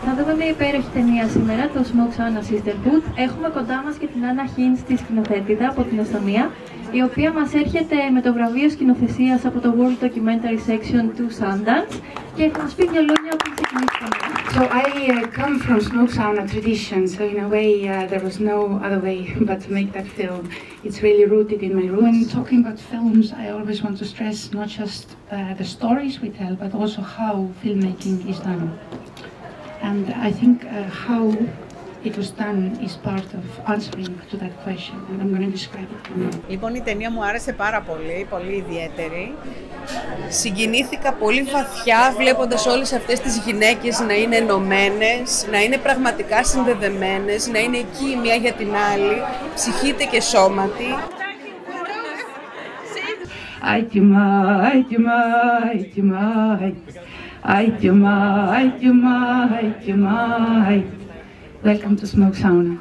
Θα δούμε μια υπέροχη ταινία σήμερα, το Smoke Sauna Sisterhood. Έχουμε κοντά μας και την Άννα Χίντς, τη σκηνοθέτηδα από την Εστονία, η οποία μας έρχεται με το βραβείο σκηνοθεσίας από το World Documentary Section του Sundance και θα μας πει δύο λόγια πριν ξεκινήσει το μέλλον. So I come from smoke sauna tradition, so in a way there was no other way but to make that film. It's really rooted in my roots. When talking about films, I always want to stress not just the stories we tell, but also how filmmaking is done. And I think how it was done is part of answering to that question, and I'm going to describe it now. Λοιπόν, η ταινία μου άρεσε πάρα πολύ, πολύ ιδιαίτερη. Συγκινήθηκα πολύ βαθιά βλέποντας όλες αυτές τις γυναίκες να είναι ενωμένες, να είναι πραγματικά συνδεδεμένες, να είναι εκεί η μία για την άλλη, ψυχήτε και σώματι. Welcome to Smoke Sauna.